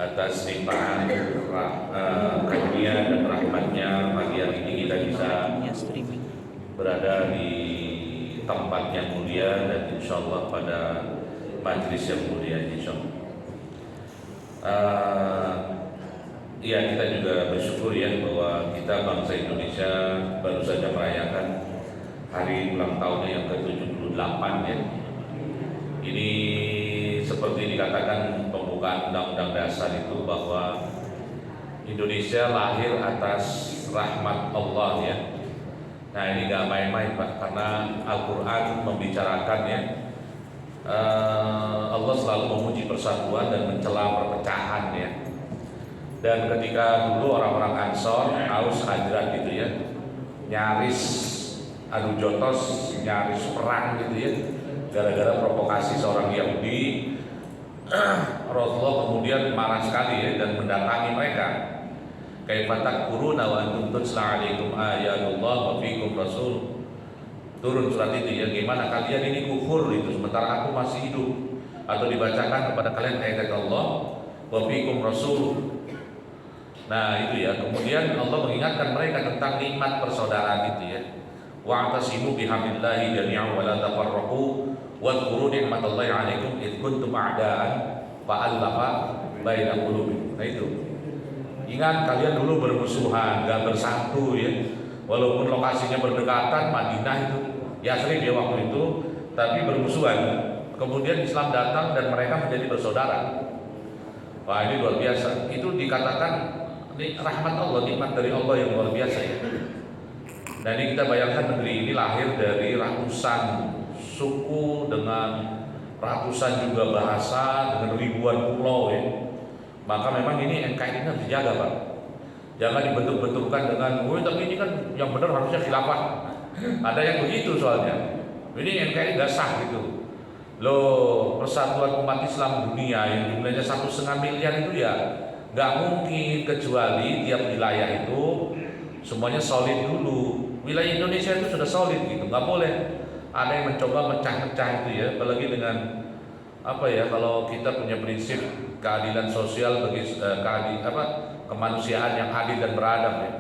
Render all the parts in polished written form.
atas limpahan karunia dan rahmatnya pagi hari ini kita bisa berada di tempat yang mulia dan insya Allah pada majlis yang mulia insya Allah. Ya, kita juga bersyukur ya bahwa kita bangsa Indonesia baru saja merayakan hari ulang tahunnya yang ke-78 ya. Ini seperti dikatakan pembukaan Undang-Undang Dasar itu bahwa Indonesia lahir atas rahmat Allah ya. Nah ini gak main-main Pak, karena Al-Quran membicarakan ya, Allah selalu memuji persatuan dan mencela perpecahan ya. Dan ketika dulu orang-orang Ansor, Aus, Hajrat gitu ya, nyaris adu jotos, nyaris perang gitu ya, gara-gara provokasi seorang Yahudi, Rasulullah kemudian marah sekali ya, dan mendatangi mereka. Kaifa takfuruna wa antum tutla alaikum ayatullah wa fiikum rasul. Turun surat itu ya, gimana kalian ini kufur itu sementara aku masih hidup, atau dibacakan kepada kalian ayat Allah wa fiikum rasul. Nah itu ya, kemudian Allah mengingatkan mereka tentang nikmat persaudaraan itu ya. Wa'tasimu bihablillahi jami'an wa la tafarraqu wadhkuru ni'matallahi 'alaikum id kuntum a'daan fa'alafa baina qulubikum. Nah itu. Ingat kalian dulu bermusuhan, gak bersatu ya. Walaupun lokasinya berdekatan, Madinah itu Yathrib ya waktu itu, tapi bermusuhan. Kemudian Islam datang dan mereka menjadi bersaudara. Wah ini luar biasa. Itu dikatakan ini rahmat Allah, nikmat dari Allah yang luar biasa ya. Nah ini kita bayangkan negeri ini lahir dari ratusan suku dengan ratusan juga bahasa dengan ribuan pulau ya. Maka memang ini NKRI harus dijaga Pak. Jangan dibentuk-bentukkan dengan, tapi ini kan yang benar harusnya khilafah. Ada yang begitu soalnya. Ini NKRI gak sah gitu. Loh, persatuan umat Islam dunia yang jumlahnya 1,5 miliar itu ya gak mungkin kecuali tiap wilayah itu semuanya solid dulu. Wilayah Indonesia itu sudah solid gitu, nggak boleh ada yang mencoba mecah-mecah itu ya. Apalagi dengan apa ya, kalau kita punya prinsip keadilan sosial bagi kemanusiaan yang adil dan beradab ya.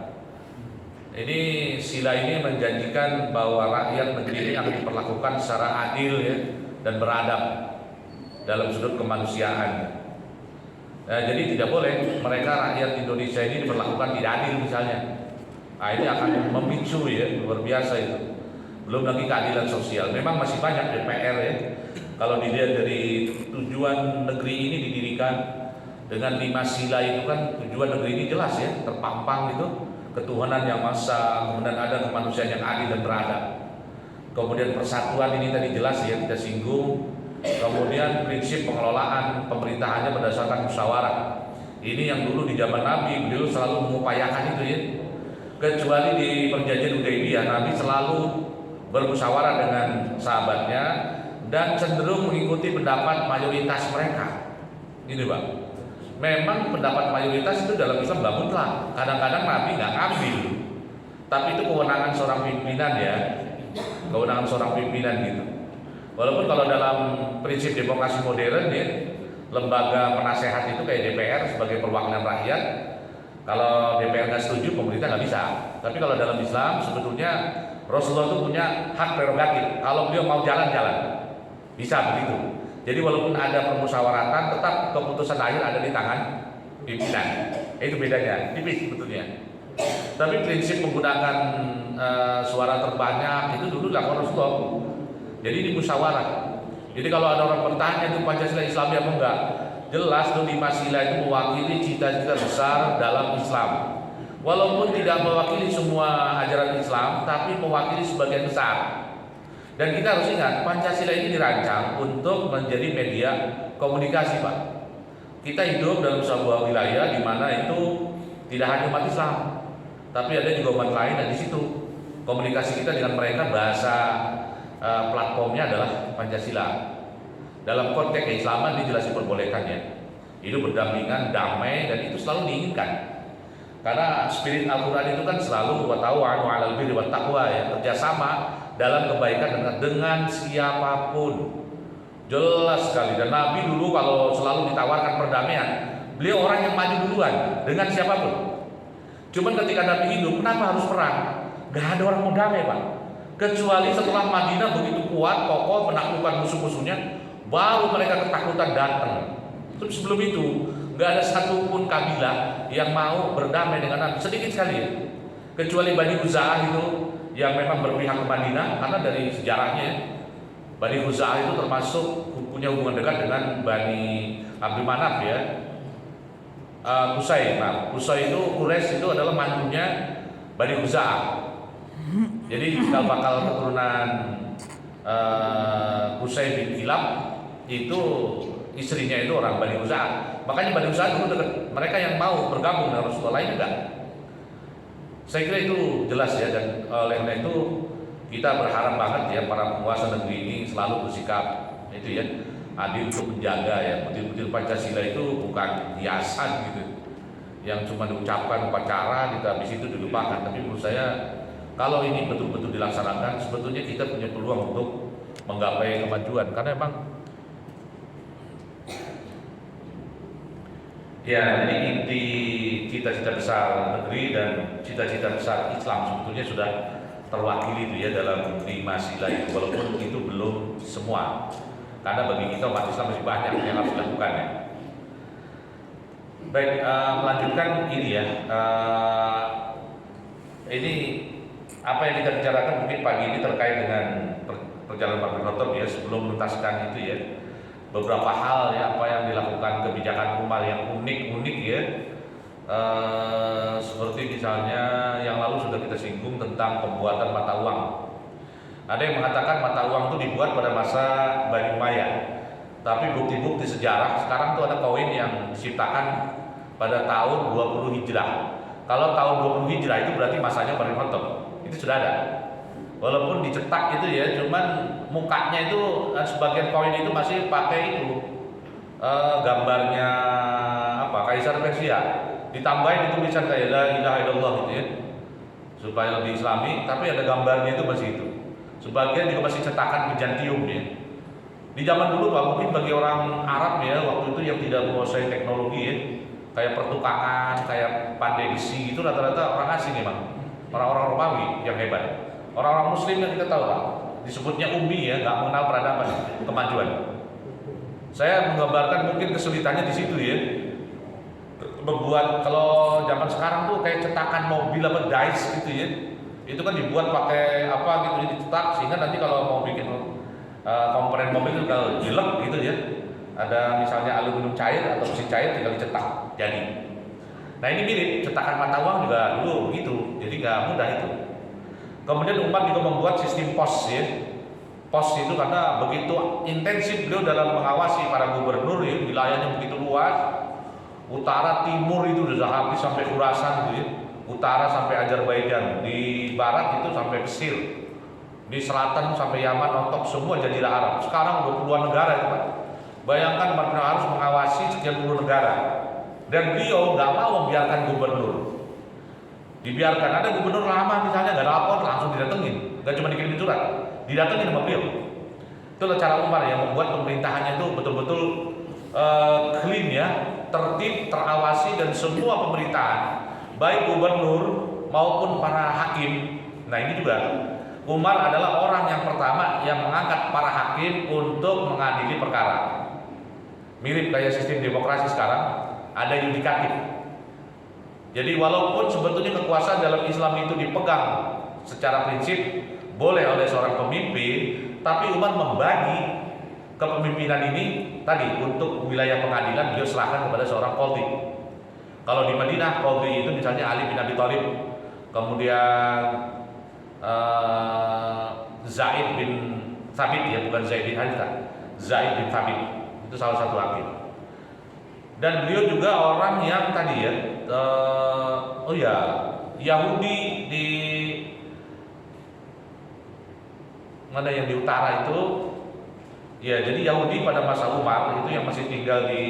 Ini sila ini menjanjikan bahwa rakyat negeri ini akan diperlakukan secara adil ya dan beradab dalam sudut kemanusiaan. Nah, jadi tidak boleh mereka rakyat Indonesia ini diperlakukan tidak adil misalnya. Nah, ini akan memicu ya, luar biasa itu. Belum lagi keadilan sosial. Memang masih banyak DPR ya. Kalau dilihat dari tujuan negeri ini didirikan dengan 5 sila itu kan tujuan negeri ini jelas ya, terpampang itu ketuhanan yang maha esa, kemudian ada kemanusiaan yang adil dan beradab. Kemudian persatuan ini tadi jelas ya kita singgung. Kemudian prinsip pengelolaan pemerintahannya berdasarkan musyawarah. Ini yang dulu di zaman Nabi beliau selalu mengupayakan itu ya. Kecuali di perjanjian Hudaybiyah Nabi selalu bermusyawarah dengan sahabatnya dan cenderung mengikuti pendapat mayoritas mereka. Ini Pak. Memang pendapat mayoritas itu dalam Islam nggak mutlak. Kadang-kadang Nabi nggak ngambil. Tapi itu kewenangan seorang pimpinan ya. Kewenangan seorang pimpinan gitu. Walaupun kalau dalam prinsip demokrasi modern ya, lembaga penasehat itu kayak DPR sebagai perwakilan rakyat. Kalau DPR nggak setuju, pemerintah nggak bisa. Tapi kalau dalam Islam sebetulnya Rasulullah itu punya hak prerogatif. Kalau beliau mau jalan-jalan, bisa begitu. Jadi walaupun ada permusyawaratan, tetap keputusan akhir ada di tangan pimpinan. Itu bedanya, tipis sebetulnya. Tapi prinsip menggunakan suara terbanyak itu dulu dilakukan Rasulullah. Jadi ini musyawarah. Jadi kalau ada orang bertanya itu Pancasila Islami apa enggak, jelas tuh 5 sila itu mewakili cita-cita besar dalam Islam. Walaupun tidak mewakili semua ajaran Islam, tapi mewakili sebagian besar. Dan kita harus ingat Pancasila ini dirancang untuk menjadi media komunikasi Pak. Kita hidup dalam sebuah wilayah di mana itu tidak hanya umat Islam, tapi ada juga umat lain dan di situ komunikasi kita dengan mereka bahasa platformnya adalah Pancasila. Dalam konteks keislaman ini jelas diperbolehkan ya. Itu berdampingan, damai, dan itu selalu diinginkan. Karena spirit Al-Quran itu kan selalu wa ta'awanu 'alal birri wat taqwa ya, kerjasama dalam kebaikan dengan siapapun. Jelas sekali. Dan Nabi dulu kalau selalu ditawarkan perdamaian, Beliau orang yang maju duluan dengan siapapun. Cuman ketika Nabi hidup, kenapa harus perang? Gak ada orang mau damai, Pak. Kecuali setelah Madinah begitu kuat, kokoh, menaklukkan musuh-musuhnya, baru mereka ketakutan datang. Terus sebelum itu, gak ada satupun kabilah yang mau berdamai dengan Nabi. Sedikit sekali ya. Kecuali Bani Huza'ah itu yang memang berpihak ke Madinah, karena dari sejarahnya Bani Huza'ah itu termasuk punya hubungan dekat dengan Bani Abdul Manaf ya. Qusay itu Quraisy itu adalah mantunya Bani Huza'ah. Jadi cikal bakal keturunan Qusay bin Kilab itu istrinya itu orang Bani Huza'ah. Makanya Bani Huza'ah itu dekat, mereka yang mau bergabung dengan Rasulullah, lain enggak. Saya kira itu jelas ya, dan oleh karena itu kita berharap banget ya para penguasa negeri ini selalu bersikap itu ya adil untuk menjaga ya betul-betul Pancasila itu bukan hiasan gitu yang cuma diucapkan upacara gitu habis itu dilupakan. Tapi menurut saya kalau ini betul-betul dilaksanakan, sebetulnya kita punya peluang untuk menggapai kemajuan, karena memang ya jadi inti cita-cita besar negeri dan cita-cita besar Islam sebetulnya sudah terwakili itu ya dalam 5 sila itu, walaupun itu belum semua, karena bagi kita umat Islam masih banyak yang harus dilakukan ya. Baik, melanjutkan ini ya, ini apa yang kita bicarakan mungkin pagi ini terkait dengan perjalanan Pak bin Khattab ya, sebelum menuntaskan itu ya beberapa hal ya apa yang dilakukan kebijakan Umar yang unik ya, seperti misalnya yang lalu sudah kita singgung tentang pembuatan mata uang. Ada yang mengatakan mata uang itu dibuat pada masa Bani Umayyah, tapi bukti-bukti sejarah sekarang tuh ada koin yang diciptakan pada tahun 20 Hijrah. Kalau tahun 20 Hijrah itu berarti masanya Umar bin Khattab, itu sudah ada. Walaupun dicetak gitu ya, cuman mukanya itu sebagian koin itu masih pakai itu gambarnya apa Kaisar Persia, ditambahin itu tulisan kayak la ilaha illallah gitu ya, supaya lebih Islami, tapi ada gambarnya itu masih itu. Sebagian juga masih cetakan Bizantium ya. Di zaman dulu Pak, mungkin bagi orang Arab ya waktu itu yang tidak menguasai teknologi ya, kayak pertukangan, kayak pandai besi itu rata-rata orang asing memang, orang-orang Romawi yang hebat. Orang-orang Muslim yang kita tahu Pak, disebutnya ummi ya, nggak mengenal peradaban, kemajuan. Saya menggambarkan mungkin kesulitannya di situ ya. Membuat kalau zaman sekarang tuh kayak cetakan mobil apa dice gitu ya, itu kan dibuat pakai apa gitu dicetak sehingga nanti kalau mau bikin komponen mobil itu kalau jelek gitu ya, ada misalnya aluminium cair atau besi cair tinggal dicetak jadi. Nah ini mirip cetakan mata uang juga dulu begitu, jadi nggak mudah itu. Kemudian Umar juga membuat sistem pos ya. Pos itu karena begitu intensif beliau dalam mengawasi para gubernur ya, wilayahnya begitu luas. Utara timur itu sudah habis sampai Khurasan gitu ya. Utara sampai Azerbaijan, di barat itu sampai Mesir. Di selatan sampai Yaman, Otok semua jazirah Arab. Sekarang udah puluhan negara itu Pak. Bayangkan Umar harus mengawasi sekian puluh negara. Dan beliau nggak mau membiarkan gubernur. Dibiarkan, ada gubernur lama misalnya nggak lapor langsung didatengin, nggak cuma dikirimin surat, didatengin sama beliau. Itulah cara Umar yang membuat pemerintahannya itu betul-betul clean ya, tertib, terawasi, dan semua pemerintahan baik gubernur maupun para hakim. Nah ini juga Umar adalah orang yang pertama yang mengangkat para hakim untuk mengadili perkara. Mirip kayak sistem demokrasi sekarang, ada yudikatif. Jadi walaupun sebetulnya kekuasaan dalam Islam itu dipegang secara prinsip boleh oleh seorang pemimpin, tapi Umar membagi kepemimpinan ini tadi untuk wilayah pengadilan beliau serahkan kepada seorang qadhi. Kalau di Madinah qadhi itu misalnya Ali bin Abi Thalib, kemudian Zaid bin Thabit ya, bukan Zaid bin Harithah, Zaid bin Thabit itu salah satu hakim. Dan beliau juga orang yang tadi ya, Yahudi di mana yang di utara itu, ya jadi Yahudi pada masa Umar itu yang masih tinggal di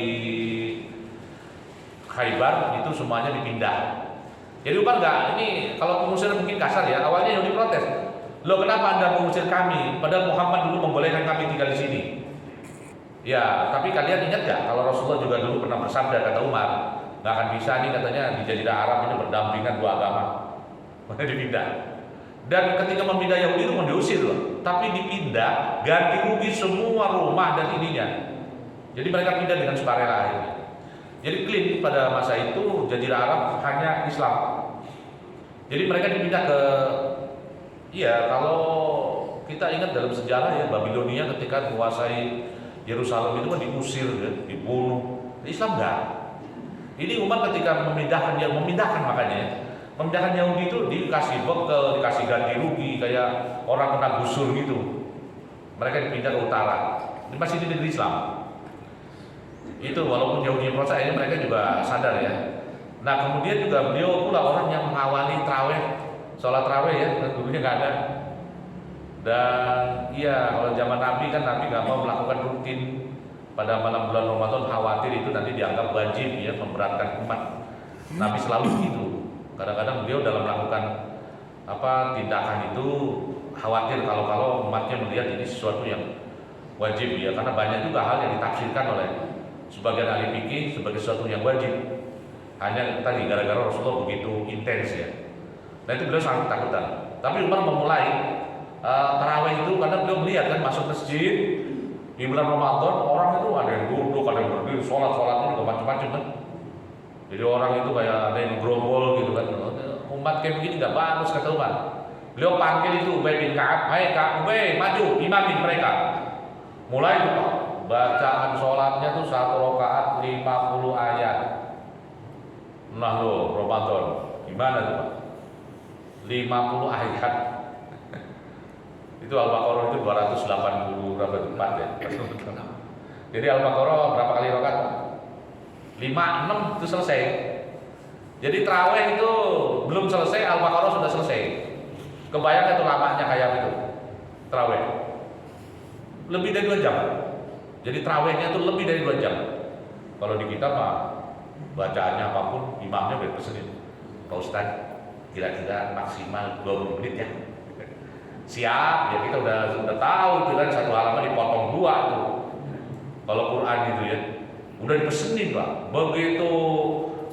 Khaybar itu semuanya dipindah. Jadi Umar nggak, ini kalau pengusir mungkin kasar ya, awalnya Yahudi protes, loh kenapa Anda mengusir kami, padahal Muhammad dulu membolehkan kami tinggal di sini. Ya, tapi kalian ingat gak kalau Rasulullah juga dulu pernah bersabda, kata Umar, nggak akan bisa nih katanya di Jazirah Arab ini berdampingan dua agama. Maka dipindah. Dan ketika memindah Yahudi itu mau diusir loh, tapi dipindah ganti rugi semua rumah dan ininya. Jadi mereka pindah dengan sukarela akhirnya. Jadi clean pada masa itu Jazirah Arab hanya Islam. Jadi mereka dipindah ke, iya kalau kita ingat dalam sejarah ya, Babilonia ketika menguasai Yerusalem itu kan diusir ya, dibunuh. Islam enggak. Ini Umar ketika memindahkan makanya ya, memindahkan Yahudi itu dikasih bekal, dikasih ganti rugi kayak orang kena gusur gitu. Mereka dipindah ke utara. Ini masih di negeri Islam. Itu walaupun Yahudi protes, akhirnya mereka juga sadar ya. Nah kemudian juga beliau pula orang yang mengawali traweh, sholat traweh ya, dulunya nggak ada. Dan iya kalau zaman Nabi kan Nabi nggak mau melakukan rutin pada malam bulan Ramadan, khawatir itu nanti dianggap wajib ya, memberatkan umat. Nabi selalu begitu. Kadang-kadang beliau dalam melakukan tindakan itu khawatir kalau umatnya melihat ini sesuatu yang wajib ya, karena banyak juga hal yang ditafsirkan oleh sebagian ahli fikih sebagai sesuatu yang wajib. Hanya tadi gara-gara Rasulullah begitu intens ya. Nah itu beliau sangat ketakutan. Tapi Umar memulai tarawih itu karena beliau melihat kan masuk masjid di bulan Ramadan, orang itu ada yang duduk, ada yang berdiri, sholatnya juga macam-macam kan. Jadi orang itu kayak ada yang gerombol gitu kan. Umat kayak begini nggak bagus kata Umar. Beliau panggil itu Ubay bin Ka'ab, hai Kak Ubay, maju imamin mereka. Mulai itu bacaan sholatnya tuh 1 rakaat 50 ayat. Nah lo Ramadan gimana tuh Pak? 50 ayat. Itu Al-Baqarah itu 280 berapa itu? 4 ya. Jadi Al-Baqarah berapa kali rakaat? 5, 6 itu selesai. Jadi tarawih itu belum selesai, Al-Baqarah sudah selesai. Kebayang itu lamanya kayak itu tarawih. Lebih dari 2 jam. Jadi tarawihnya itu lebih dari 2 jam. Kalau di kita mah bacaannya apapun, imamnya udah pesenin, Pak Ustadz kira-kira maksimal 20 menit ya. Siap, ya kita udah tahu itu kan, satu halaman dipotong 2 tuh. Kalau Quran itu ya, udah dipesenin Pak. Begitu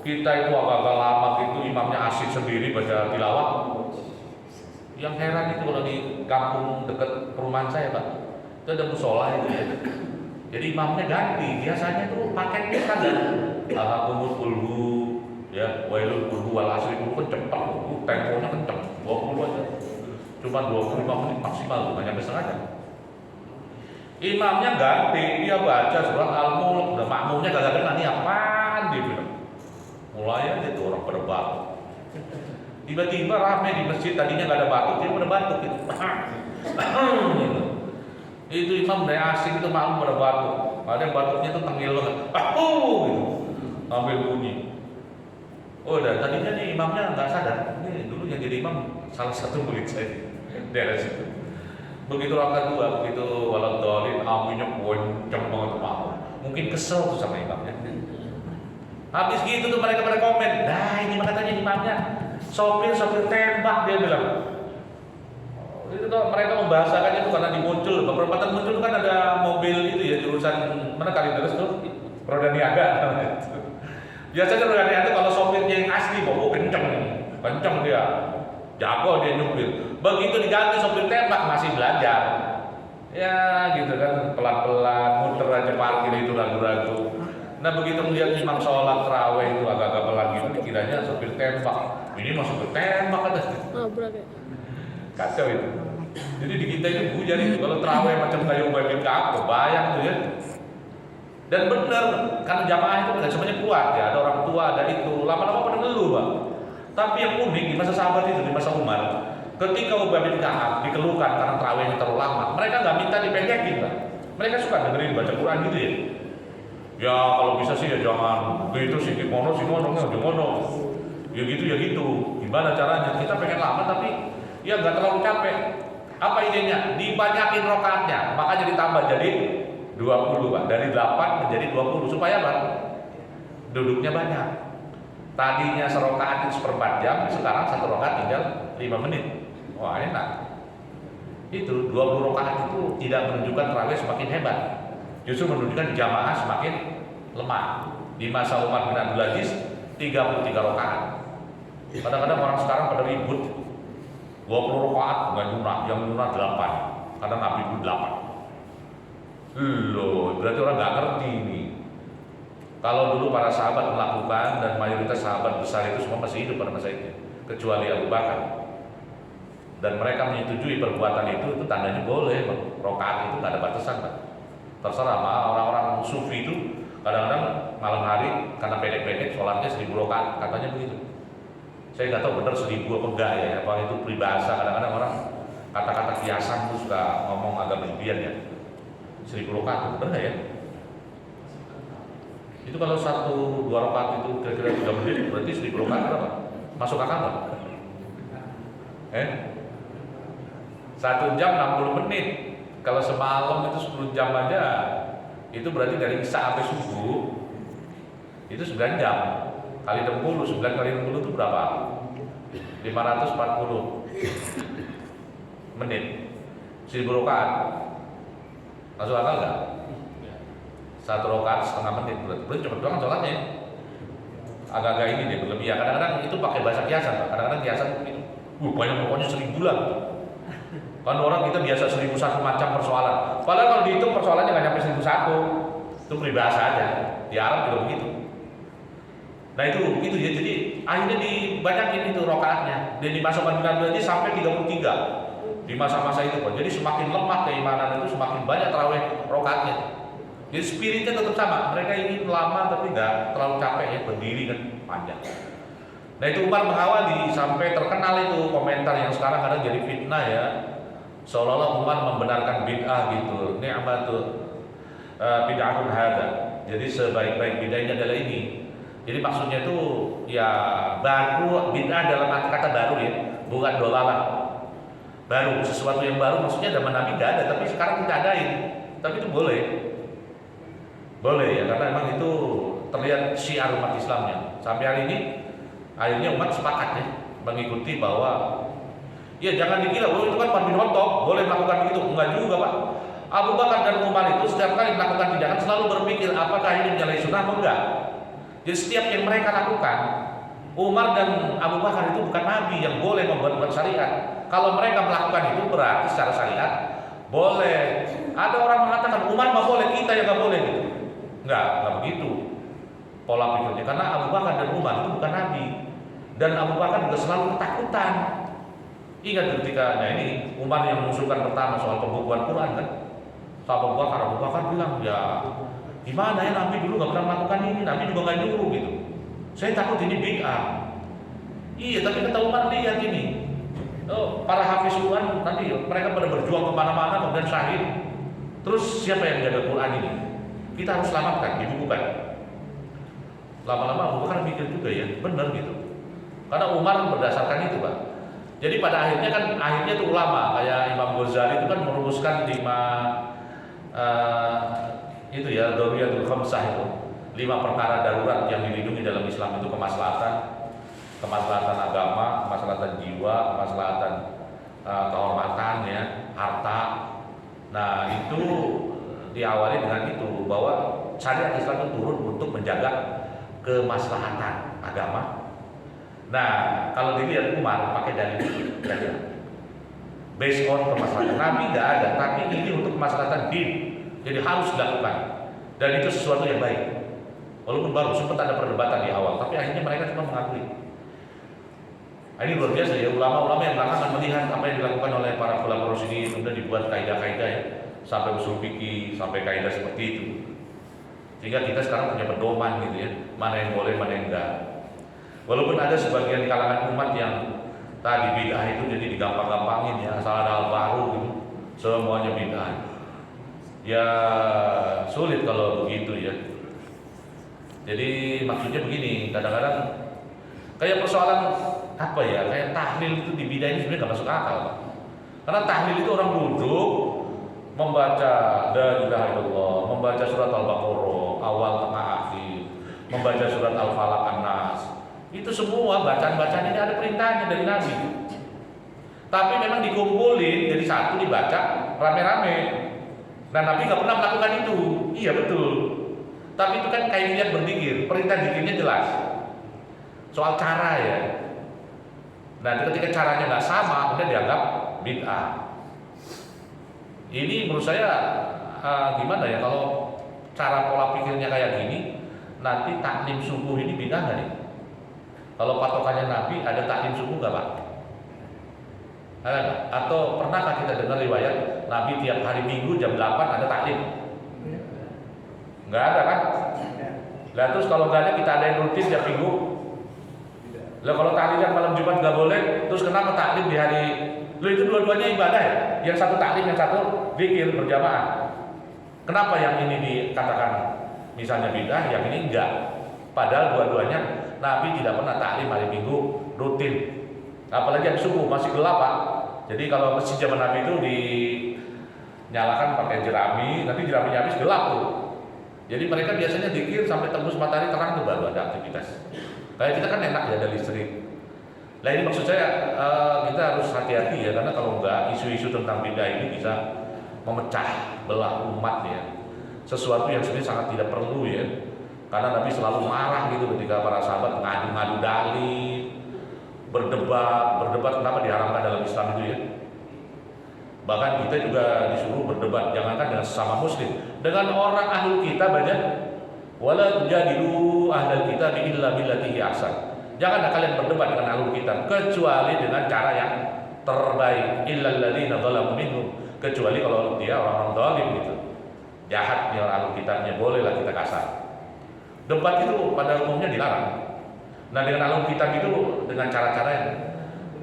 kita itu agak-agak lama gitu, imamnya asik sendiri baca tilawah. Yang heran itu kalau di kampung dekat perumahan saya Pak, itu ada musola itu ya. Jadi imamnya ganti, biasanya tuh paketnya kan alhamdulillah kulhu ya, wailul kulhu wal asri kulhu kan cepat, temponya kenceng, 20 aja. Cuma 25 menit maksimal tuh, banyak setengah jam. Imamnya ganti, dia baca surat Al-Mulk, dan makmumnya kagak dengar nih apaan dia bilang. Mulai aja tuh orang pada batuk. Tiba-tiba rame di masjid, tadinya nggak ada batuk, dia pada batuk gitu. Itu imam dari asing itu makmum pada batuk. Ada yang batuknya tuh tengil banget. Gitu. Sampai bunyi. Oh, dan tadinya nih imamnya nggak sadar. Ini dulu yang jadi imam salah satu murid saya daerah situ. Begitu rakaat 2, begitu walau dolin, aminnya kenceng banget makmum. Mungkin kesel tuh sama imamnya. Habis gitu tuh mereka pada komen, nah ini katanya imamnya sopir tembak, dia bilang. Itu tuh mereka membahasakannya itu karena dimuncul beberapa tempat muncul kan ada mobil itu ya jurusan mana Kalideres tuh roda niaga. Biasanya roda niaga kalau sopirnya yang asli bawa kenceng dia, jago dia nyupir. Begitu diganti sopir tembak masih belajar, ya gitu kan pelan-pelan muter aja parkir itu ragu-ragu. Nah begitu melihat imam sholat tarawih itu agak-agak pelan gitu, dikiranya sopir tembak. Ini masuk sopir tembak ada. Kacau itu. Jadi di kita itu hujan itu kalau tarawih macam kayak Ubay bin Ka'ab, kebayang tuh ya. Dan benar kan jamaah itu nggak semuanya kuat ya, ada orang tua, ada itu, lama-lama pada ngeluh Pak. Tapi yang unik di masa sahabat itu, di masa Umar, ketika Ubay bin Ka'ab dikeluhkan karena tarawihnya terlalu lama, mereka nggak minta dipendekin Pak. Mereka suka dengerin baca Quran gitu ya. Ya kalau bisa sih ya jangan begitu sih, gimono. Ya gitu. Gimana caranya? Kita pengen lama tapi ya nggak terlalu capek. Apa idenya? Dibanyakin rokaatnya, makanya ditambah jadi 20 Pak. Dari 8 menjadi 20 supaya apa? Duduknya banyak. Tadinya serokaat itu 1/4 jam, sekarang 1 rokaat tinggal 5 menit. Wah enak. Itu 20 rokaat itu tidak menunjukkan tarawih semakin hebat. justru menunjukkan jamaah semakin lemah. Di masa Umar bin Abdul Aziz 33 rakaat. Kadang-kadang orang sekarang pada ribut 20 rakaat nggak nyunah, yang nyunah 8. Kadang Nabi itu 8. Loh, berarti orang nggak ngerti ini. Kalau dulu para sahabat melakukan dan mayoritas sahabat besar itu semua masih hidup pada masa itu, kecuali Abu Bakar. Dan mereka menyetujui perbuatan itu tandanya boleh, rakaat itu nggak ada batasan, Pak. Terserah, orang-orang sufi itu kadang-kadang malam hari karena pendek-pendek sholatnya 1000 rakaat, katanya begitu. Saya nggak tahu benar 1000 apa enggak ya, apa itu peribahasa. Kadang-kadang orang kata-kata kiasan itu suka ngomong agak berlebihan ya. 1000 rakaat, benar nggak ya? Itu kalau 1-2 rakaat itu kira-kira 3 menit, berarti 1000 rakaat berapa? Masuk akal nggak? 1 jam 60 menit. Kalau semalam itu 10 jam aja, itu berarti dari Isya sampai subuh itu 9 jam. Kali 60, 9 kali 60 itu berapa? 540 menit. 1000 rakaat. Masuk akal nggak? 1 rakaat setengah menit, berarti cepet banget sholatnya. Agak-agak ini deh berlebihan. Kadang-kadang itu pakai bahasa kiasan, Pak. Kadang-kadang kiasan itu, banyak pokoknya 1000 lah. Kan orang kita biasa 1001 macam persoalan. Padahal kalau dihitung persoalannya nggak nyampe 1001. Itu peribahasa aja. Di Arab juga begitu. Nah itu ya. Jadi akhirnya dibanyakin itu rakaatnya. Dan dimasukkan aja sampai 33 di masa-masa itu, Pak. Jadi semakin lemah keimanan itu, semakin banyak tarawih rakaatnya. Jadi spiritnya tetap sama. Mereka ingin lama tapi nggak terlalu capek ya, berdiri kan panjang. Nah itu Umar mengawali sampai terkenal itu komentar yang sekarang kadang jadi fitnah ya. Seolah-olah Umar membenarkan bid'ah gitu. Ni'matul bid'atun hada. Jadi sebaik-baik bid'ah ini adalah ini. Jadi maksudnya itu ya baru, bid'ah dalam arti kata baru ya, bukan dolalah. Baru, sesuatu yang baru maksudnya zaman Nabi nggak ada, tapi sekarang kita adain. Tapi itu boleh. Boleh ya, karena memang itu terlihat syiar umat Islamnya. Sampai hari ini akhirnya umat sepakat ya mengikuti bahwa ya jangan dikira, itu kan Umar bin Khattab boleh melakukan begitu. Enggak juga, Pak. Abu Bakar dan Umar itu setiap kali melakukan tindakan selalu berpikir apakah ini menyalahi sunnah atau enggak. Jadi setiap yang mereka lakukan, Umar dan Abu Bakar itu bukan nabi yang boleh membuat syariat. Kalau mereka melakukan itu berarti secara syariat boleh. Ada orang mengatakan Umar nggak boleh, kita yang nggak boleh gitu. Nggak begitu pola pikirnya. Karena Abu Bakar dan Umar itu bukan nabi. Dan Abu Bakar juga selalu ketakutan. Ingat ketika ini Umar yang mengusulkan pertama soal pembukuan Quran kan, Abu Bakar bilang ya gimana ya, Nabi dulu nggak pernah melakukan ini, Nabi juga nggak nyuruh gitu. Saya takut ini bid'ah. Iya, tapi kata Umar lihat ini, para hafiz Quran nanti mereka pada berjuang kemana-mana kemudian syahid. Terus siapa yang menjaga Quran ini? Kita harus selamatkan, dibukukan. Lama-lama Abu Bakar mikir juga ya, benar gitu. Karena Umar berdasarkan itu, Pak. Jadi pada akhirnya itu ulama kayak Imam Ghazali itu kan merumuskan 5 itu ya, Daruriyatul Khamsah itu. 5 perkara darurat yang dilindungi dalam Islam itu kemaslahatan agama, kemaslahatan jiwa, kemaslahatan kehormatan ya, harta. Nah, itu diawali dengan itu bahwa syariat Islam itu turun untuk menjaga kemaslahatan agama. Nah, kalau dilihat Umar pakai dalil based on kemaslahatan Nabi nggak ada, tapi ini untuk kemaslahatan din, jadi harus dilakukan dan itu sesuatu yang baik. Walaupun baru sempat ada perdebatan di awal, tapi akhirnya mereka cuma mengakui. Nah, ini luar biasa ya, ulama-ulama yang belakangan melihat apa yang dilakukan oleh para ulama Rasyidin, kemudian dibuat kaidah-kaidah ya, sampai usul fikih, sampai kaidah seperti itu. Sehingga kita sekarang punya pedoman gitu ya, mana yang boleh, mana yang enggak. Walaupun ada sebagian kalangan umat yang tadi bid'ah itu jadi digampang-gampangin ya, asal ada hal baru gitu, semuanya bid'ah. Ya sulit kalau begitu ya. Jadi maksudnya begini, kadang-kadang kayak persoalan apa ya, kayak tahlil itu di bid'ah ini sebenarnya nggak masuk akal, Pak. Karena tahlil itu orang duduk membaca la ilaha illallah, membaca surat Al-Baqarah awal tengah akhir, membaca surat Al-Falaq An-Nas. Itu semua bacaan-bacaan ini ada perintahnya dari Nabi. Tapi memang dikumpulin jadi satu dibaca rame-rame. Nah Nabi nggak pernah melakukan itu. Iya betul. Tapi itu kan kaifiyat berzikir. Perintah zikirnya jelas. Soal cara ya. Nah ketika caranya nggak sama, kemudian dianggap bid'ah. Ini menurut saya gimana ya, kalau cara pola pikirnya kayak gini, nanti taklim subuh ini bid'ah nggak nih? Kalau patokannya Nabi, ada taklim subuh nggak Pak? Ada nggak? Atau pernahkah kita dengar riwayat Nabi tiap hari Minggu jam 8 ada taklim? Nggak ada kan? Lah terus kalau nggak ada, kita ada yang rutin tiap Minggu? Lah kalau taklim malam Jumat nggak boleh, terus kenapa taklim di hari? Lo itu dua-duanya ibadah ya? Yang satu taklim, yang satu zikir berjamaah. Kenapa yang ini dikatakan misalnya bid'ah, yang ini enggak? Padahal dua-duanya Nabi tidak pernah taklim hari Minggu rutin. Apalagi yang subuh masih gelap Pak. Jadi kalau masjid zaman Nabi itu dinyalakan pakai jerami, nanti jeraminya habis gelap tuh. Jadi mereka biasanya zikir sampai tembus matahari terang tuh baru ada aktivitas. Kayak kita kan enak ya, ada listrik. Nah ini maksud saya kita harus hati-hati ya, karena kalau enggak isu-isu tentang bid'ah ini bisa memecah belah umat ya. Sesuatu yang sebenarnya sangat tidak perlu ya. Karena Nabi selalu marah gitu ketika para sahabat ngadu-ngadu dalil, berdebat kenapa diharamkan dalam Islam itu ya. Bahkan kita juga disuruh berdebat, jangankan dengan sesama muslim, dengan orang ahlul kitab aja. Wala tujadilu ahlal kitab illa billati hi ahsan. Janganlah kalian berdebat dengan ahlul kitab kecuali dengan cara yang terbaik. Illal ladzina dzalamu minhum, kecuali kalau dia orang-orang zalim gitu. Jahat dia orang ahlul kitabnya, bolehlah kita kasar. Debat itu pada umumnya dilarang. Nah dengan ahlul kitab itu dengan cara-caranya.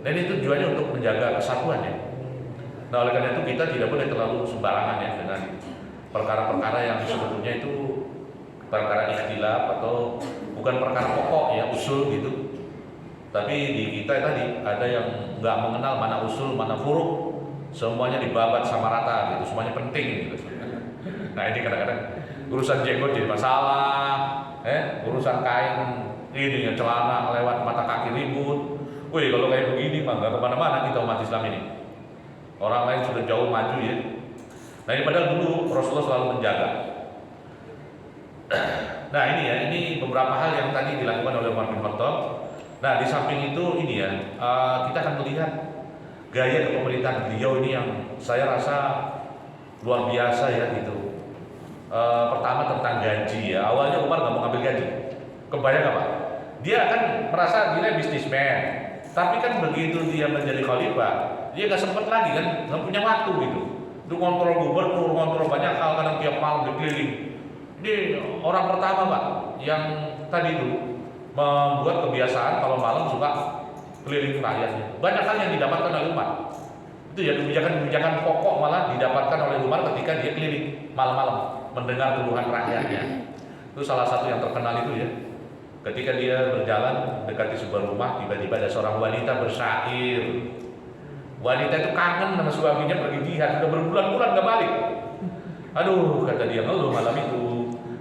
Dan itu tujuannya untuk menjaga kesatuan ya. Nah oleh karena itu kita tidak boleh terlalu sembarangan ya dengan perkara-perkara yang sebetulnya itu perkara ikhtilaf atau bukan perkara pokok ya, usul gitu. Tapi di kita tadi ada yang nggak mengenal mana usul mana furuk, semuanya dibabat sama rata gitu, semuanya penting gitu. Nah ini kadang-kadang urusan jenggot jadi masalah, urusan kain ini ya, celana lewat mata kaki ribut. Wih kalau kayak begini mah nggak kemana-mana kita umat Islam ini. Orang lain sudah jauh maju ya. Nah ini padahal dulu Rasulullah selalu menjaga. Nah ini ya, ini beberapa hal yang tadi dilakukan oleh Umar bin Khattab. Nah di samping itu ini ya, kita akan melihat gaya kepemerintahan beliau ini yang saya rasa luar biasa ya gitu. Pertama tentang gaji ya, awalnya Umar nggak mau ngambil gaji. Kebayang apa? Dia kan merasa dia bisnismen, tapi kan begitu dia menjadi khalifah, dia nggak sempat lagi kan, nggak punya waktu gitu. Untuk kontrol gubernur, kontrol banyak hal, kadang tiap malam berkeliling. Ini orang pertama Pak yang tadi itu membuat kebiasaan kalau malam suka keliling rakyatnya. Banyak hal yang didapatkan oleh Umar. Itu ya kebijakan-kebijakan pokok malah didapatkan oleh Umar ketika dia keliling malam-malam mendengar keluhan rakyatnya. Itu salah satu yang terkenal itu ya. Ketika dia berjalan dekati sebuah rumah, tiba-tiba ada seorang wanita bersyair. Wanita itu kangen sama suaminya pergi jihad, sudah berbulan-bulan gak balik. Aduh, kata dia ngeluh malam itu.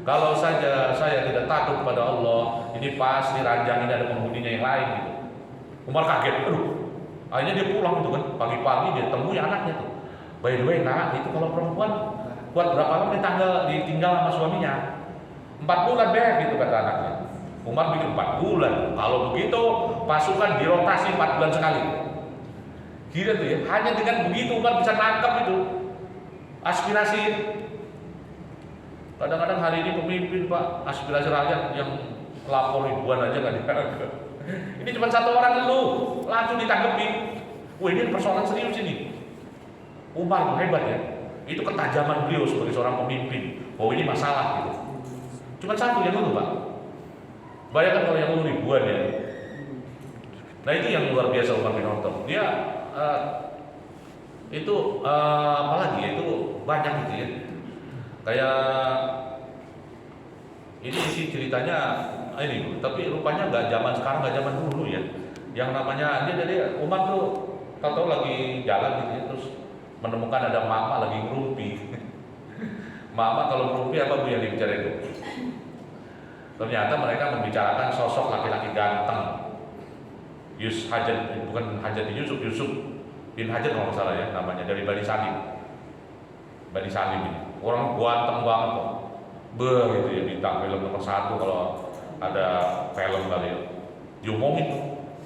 Kalau saja saya tidak takut kepada Allah, ini pasti ranjang ini ada penghuninya yang lain gitu. Umar kaget, aduh. Akhirnya dia pulang itu kan, pagi-pagi dia temui anaknya tuh. By the way, nak, itu kalau perempuan buat berapa lama ditinggal sama suaminya? 4 bulan deh gitu kata anaknya. Umar bikin 4 bulan. Kalau begitu pasukan dirotasi 4 bulan sekali. Gila tuh ya. Hanya dengan begitu Umar bisa nangkap itu aspirasi. Kadang-kadang hari ini pemimpin Pak, aspirasi rakyat yang lapor ribuan aja nggak diangkat. Ini cuma satu orang lu langsung ditanggapi. Wah ini persoalan serius ini. Umar tuh hebat ya. Itu ketajaman beliau sebagai seorang pemimpin. Oh ini masalah gitu. Cuma satu yang dulu Pak. Bayangkan kalau yang dulu ribuan ya. Nah itu yang luar biasa Umar bin Khattab. Dia itu apalagi ya, itu banyak gitu ya. Kayak ini sih ceritanya ini, tapi rupanya nggak zaman sekarang, nggak zaman dulu ya. Yang namanya dia dari Umar tuh tahu lagi jalan gitu ya, terus menemukan ada mama lagi ngerumpi. Mama kalau ngerumpi apa Bu yang dibicara itu? Ternyata mereka membicarakan sosok laki-laki ganteng. Bukan Hajar bin Yusuf bin Hajar kalau nggak salah ya namanya, dari Bani Salim. Bani Salim ini. orang ganteng banget kok. Gitu ya, bintang film nomor 1 kalau ada film kali ya. Diomongin tuh,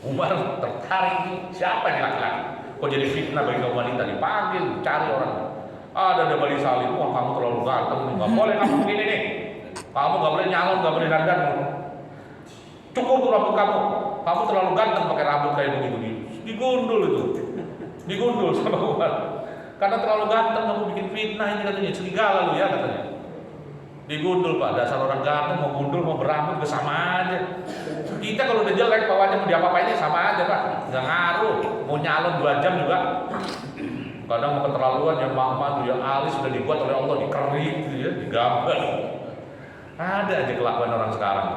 Umar tertarik nih, siapa nih laki-laki? Kok jadi fitnah bagi kaum wanita, dipanggil, cari orang. Ada Bali Salim, wah kamu terlalu ganteng, nggak boleh kamu begini nih. Kamu nggak boleh nyalon, nggak boleh dandan. Cukup tuh rambut kamu terlalu ganteng pakai rambut kayak begitu. Digundul itu, digundul sama Umar. Karena terlalu ganteng kamu bikin fitnah ini katanya, serigala lu ya katanya. Digundul Pak, dasar orang ganteng mau gundul mau berambut sama aja. Kita kalau udah jelek bawahnya mau diapa-apainnya sama aja Pak, nggak ngaruh. Mau nyalon 2 jam juga. Kadang mau keterlaluan yang mama tuh yang alis sudah dibuat oleh Allah dikerik gitu ya, digambar. Ada aja kelakuan orang sekarang.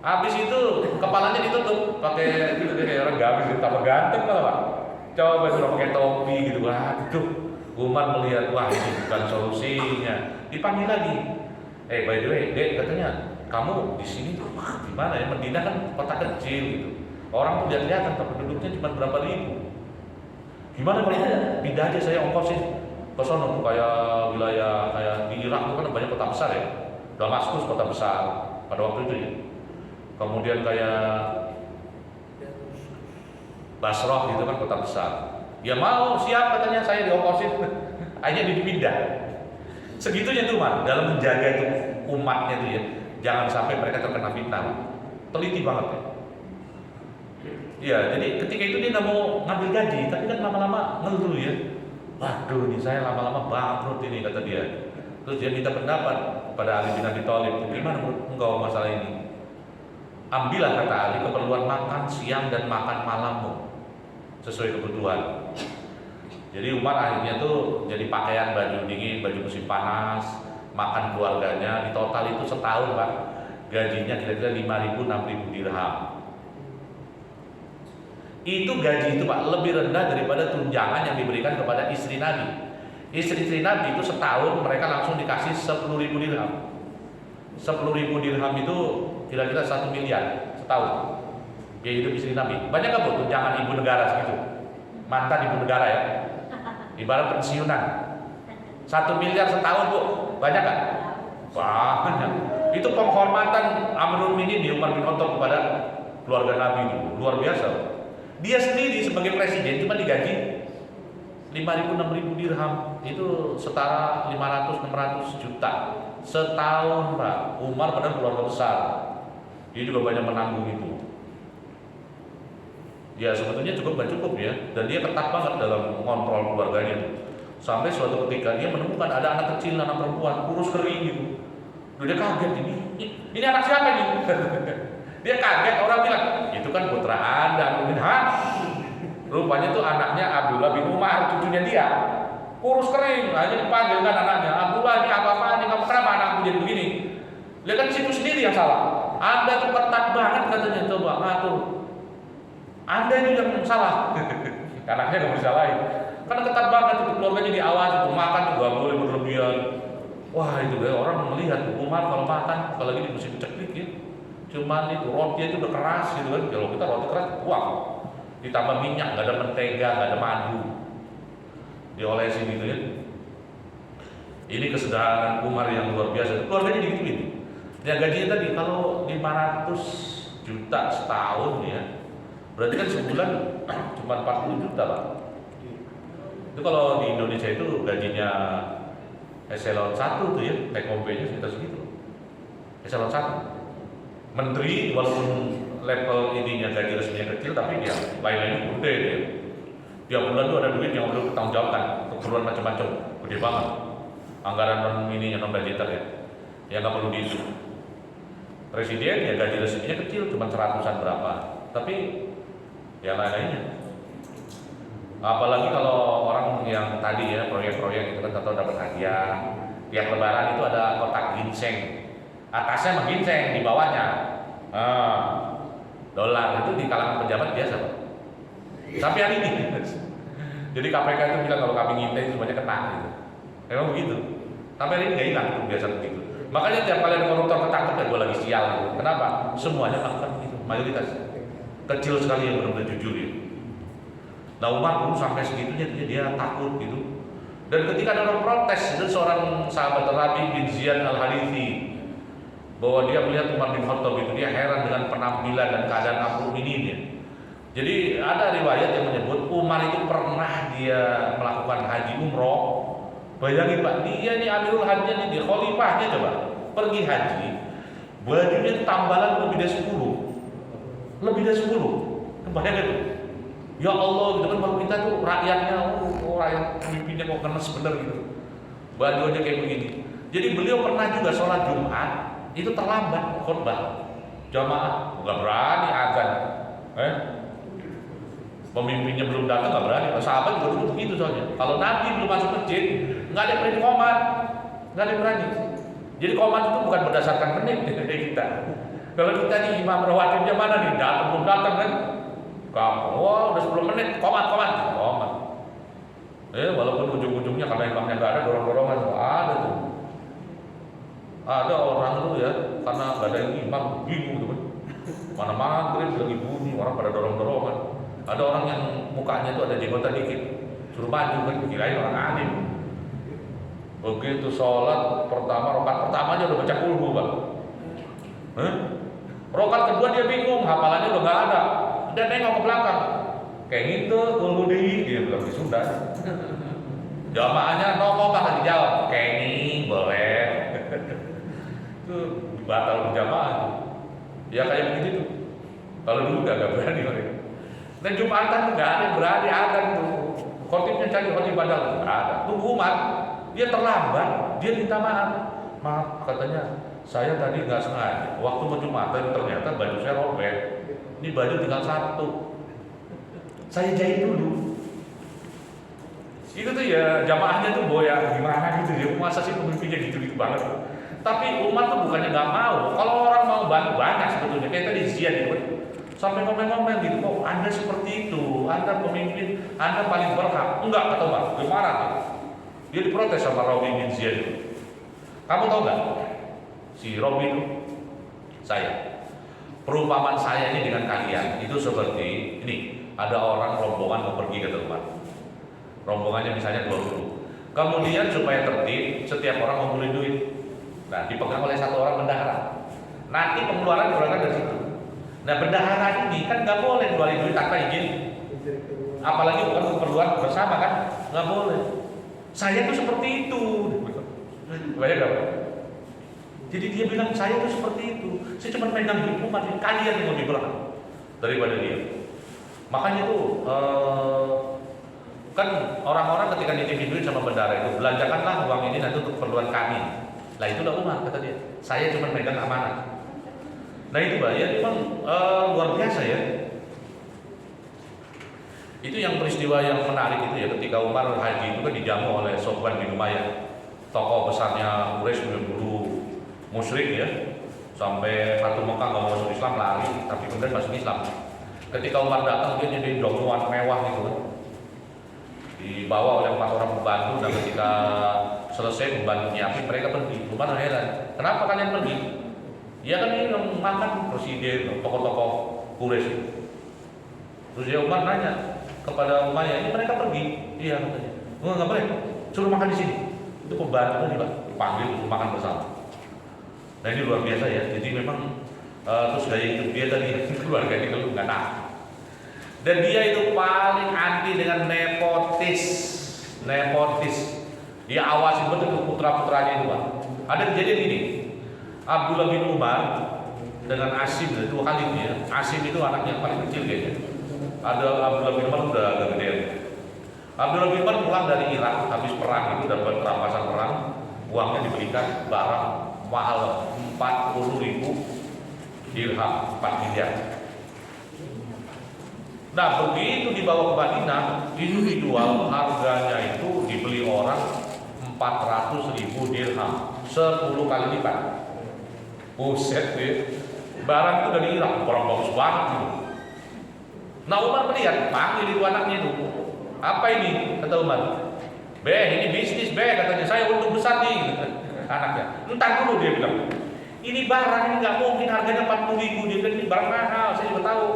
Habis itu kepalanya ditutup pakai gitu kayak orang gabis tambah ganteng kalau Pak. Coba suruh pakai topi gitu, waduh. Umar melihat, wah ini bukan solusinya. Dipanggil lagi. By the way, Dek, katanya kamu di sini tuh gimana ya? Madinah kan kota kecil gitu. Orang tuh lihat-lihatan, penduduknya cuma berapa ribu. Gimana kalau pindah aja saya ongkosin ke sono tuh kayak wilayah kayak di Irak itu kan banyak kota besar ya. Damaskus kota besar pada waktu itu ya. Kemudian kayak Basrah gitu kan kota besar. Ya mau, siap katanya saya diongkosin. Akhirnya dipindah. Segitunya tuh Mas, dalam menjaga itu umatnya tuh ya. Jangan sampai mereka terkena fitnah. Teliti banget ya. Ya, jadi ketika itu dia nggak mau ngambil gaji, tapi kan lama-lama ngeluh ya. Waduh, nih saya lama-lama bangkrut ini kata dia. Terus dia minta pendapat kepada Ali bin Abi Thalib. Gimana menurut engkau masalah ini? Ambillah kata Ali keperluan makan siang dan makan malammu sesuai kebutuhan. Jadi Umar akhirnya tuh jadi pakaian baju dingin, baju musim panas, makan keluarganya. Di total itu setahun Pak, gajinya kira-kira 5.000 6.000 dirham. Itu gaji itu Pak lebih rendah daripada tunjangan yang diberikan kepada istri Nabi. Istri-istri Nabi itu setahun mereka langsung dikasih 10.000 dirham. 10.000 dirham itu kira-kira 1 miliar setahun. Biaya hidup istri Nabi. Banyak nggak Bu tunjangan ibu negara segitu? Mantan ibu negara ya. Ibarat pensiunan. 1 miliar setahun Bu. Banyak nggak? Banyak. Itu penghormatan Amirul Mukminin di Umar bin Khattab kepada keluarga Nabi itu luar biasa. Dia sendiri sebagai presiden cuma digaji 5.000 6.000 dirham, itu setara 500-600 juta setahun Pak. Umar padahal keluarga besar, dia juga banyak menanggung itu. Ya sebetulnya cukup nggak cukup ya, dan dia ketat banget dalam mengontrol keluarganya. Sampai suatu ketika dia menemukan ada anak kecil, anak perempuan kurus kering gitu. Dia kaget, ini anak siapa ini? Dia kaget, orang bilang itu kan putra Anda. Mungkin rupanya tuh anaknya Abdullah bin Umar, cucunya dia. Kurus kering, hanya dipanggil kan anaknya, Abdullah ini apa-apa nih, kamu kenapa anakku jadi begini? Dia kan situ sendiri yang salah. Anda tuh ketat banget katanya, coba ngatur. Anda ini yang salah. Anaknya nggak bisa lain. Karena ketat banget itu keluarganya diawasi, tuh makan tuh nggak boleh berlebihan. Wah itu deh orang melihat Umar kalau makan, apalagi di musim ceklik ya. Cuman itu roti itu udah keras gitu kan. Kalau kita roti keras, wah ditambah minyak, nggak ada mentega, nggak ada madu, diolesin gitu ya. Ini kesederhanaan Umar yang luar biasa. Keluarganya digituin. Ya gajinya tadi kalau 500 juta setahun ya, berarti kan sebulan cuma 40 juta Pak. Itu kalau di Indonesia itu gajinya eselon 1 tuh ya, TKP-nya sekitar segitu. Eselon 1. Menteri walaupun level ininya gaji resminya kecil, tapi dia lain-lainnya gede dia. Tiap bulan tuh ada duit yang perlu bertanggungjawabkan, keperluan macam-macam, gede banget. Anggaran ininya non budgeter ya, yang nggak perlu diisi. Presiden ya gaji resminya kecil, cuma 100-an berapa, tapi yang lain-lainnya. Apalagi kalau orang yang tadi ya proyek-proyek itu kan atau dapat hadiah, tiap lebaran itu ada kotak ginseng. Atasnya mah ginseng, di bawahnya dolar. Itu di kalangan pejabat biasa Pak. Sampai hari ini. Jadi KPK itu bilang kalau kami ngintai semuanya kena gitu. Memang begitu. Sampai hari ini nggak hilang itu biasa begitu. Makanya tiap kali ada koruptor ketangkep ya gue lagi sial gitu. Kenapa? Semuanya melakukan begitu, mayoritas. Kecil sekali yang benar-benar jujur ya. Nah Umar dulu sampai segitunya dia takut gitu. Dan ketika ada orang protes, itu seorang sahabat Rabi bin Ziyad al-Harithi, bahwa dia melihat Umar bin Khattab itu, dia heran dengan penampilan dan keadaan Abu Minin. Jadi ada riwayat yang menyebut Umar itu pernah dia melakukan haji umroh. Bayangin Pak, dia ini Amirul Haji, ini dia khalifahnya, coba pergi haji, bajunya tambalan lebih dari 10, lebih dari 10. Bayangin tuh. Ya Allah, gitu kan, kalau kita tuh rakyatnya, rakyat pemimpinnya kok kenes bener gitu. Baju aja kayak begini. Jadi beliau pernah juga sholat Jumat itu terlambat khutbah jamaah, nggak berani azan. Pemimpinnya belum datang nggak berani. Sahabat juga dulu begitu soalnya. Kalau Nabi belum masuk masjid, nggak ada yang berani komat, nggak ada yang berani. Jadi komat itu bukan berdasarkan menit kayak kita. Kalau kita nih imam rawatibnya mana nih, datang belum datang kan? Kamu, wah udah 10 menit, komat. Walaupun ujung-ujungnya karena imamnya nggak ada, dorong-dorongan ada tuh. Ada orang tuh ya, karena nggak ada yang imam, bingung tuh kan. Mana maghrib lagi bunyi, orang pada dorong-dorongan. Ada orang yang mukanya tuh ada jenggotan dikit, suruh maju kan, kirain orang alim. Begitu sholat pertama, rakaat pertama aja udah baca kulhu Pak. Rakaat kedua dia bingung, hafalannya udah nggak ada. Dia nengok ke belakang, kayak gitu, kulhu deh, dia bilang di Sunda. Jamaahnya nongol bakal dijawab, kayak ini boleh. Itu batal berjamaah. Ya kayak begitu tuh. Kalau dulu gak berani mereka. Dan Jumatan nggak ada yang berani adan tuh. Khotibnya cari khotib badal, nggak ada. Tunggu Umar, dia terlambat, dia minta maaf. Maaf katanya, saya tadi nggak sengaja. Waktu mau Jumatan ternyata baju saya robek. Ini baju tinggal satu. Saya jahit dulu. Itu tuh ya jamaahnya tuh boya gimana gitu ya. Masa sih pemimpinnya gitu banget. Tapi umat tuh bukannya nggak mau. Kalau orang mau bantu banyak sebetulnya. Kayak tadi Ziyad itu sampai ngomong-ngomong gitu, kok Anda seperti itu, Anda pemimpin, Anda paling berhak. Enggak, kata Umar, dia marah nih. Dia diprotes sama Rabi bin Ziyad itu. Kamu tahu nggak? Si Rabi itu, saya. Perumpamaan saya ini dengan kalian itu seperti ini. Ada orang rombongan mau pergi ke tempat. Rombongannya misalnya 20. Kemudian supaya tertib, setiap orang ngumpulin duit. Nah, dipegang oleh satu orang bendahara. Nanti pengeluaran berangkat dari situ. Nah, bendahara ini kan nggak boleh keluarin duit tanpa izin, apalagi bukan keperluan bersama kan, nggak boleh. Saya tuh seperti itu, banyak gak? Jadi dia bilang saya tuh seperti itu. Saya cuma pegang duit umat, kalian yang lebih berhak daripada dia. Makanya tuh kan orang-orang ketika nitipin duit sama bendahara itu, belanjakanlah uang ini nanti untuk keperluan kami. Lah itu udah Umar kata dia. Saya cuma pegang amanah. Nah itu Pak, ya memang luar biasa ya. Itu yang peristiwa yang menarik itu ya, ketika Umar haji itu kan dijamu oleh Sofwan bin Umayyah, tokoh besarnya Quraisy dulu musyrik ya, sampai Fatu Mekah nggak mau masuk Islam lari, tapi kemudian masuk Islam. Ketika Umar datang dia jadi donguan mewah gitu kan, dibawa oleh 4 orang pembantu, dan ketika selesai pembantu nyiapin mereka pergi. Umar heran, kenapa kalian pergi? Ya kan ini makan presiden, tokoh-tokoh Quraisy. Terus dia Umar nanya kepada Umayyah, ini mereka pergi? Iya katanya. Nggak boleh, suruh makan di sini. Itu pembantu nih Pak, dipanggil untuk makan bersama. Nah ini luar biasa ya. Jadi memang terus gaya hidup dia tadi keluarganya kalau nggak tahu. Dan dia itu paling anti dengan nepotis. Dia awasin betul putra-putranya itu Pak. Ada kejadian ini. Abdullah bin Umar dengan Asim itu khalifnya. Asim itu anaknya yang paling kecil kayaknya. Ada Abdullah bin Umar udah agak gede. Abdullah bin Umar pulang dari Irak habis perang itu, dapat rampasan perang, uangnya diberikan barang mahal 40.000 dirham, 4 miliar. Nah begitu dibawa ke Madinah, itu dijual, harganya itu dibeli orang 400.000 dirham, 10 kali lipat. Buset deh, barang itu dari Irak, barang bagus banget gitu. Nah Umar melihat, panggil itu anaknya itu, apa ini? Kata Umar, ini bisnis katanya, saya untung besar nih. Anaknya, entar dulu dia bilang, ini barang ini nggak mungkin harganya 40.000, dia bilang ini barang mahal, saya juga tahu.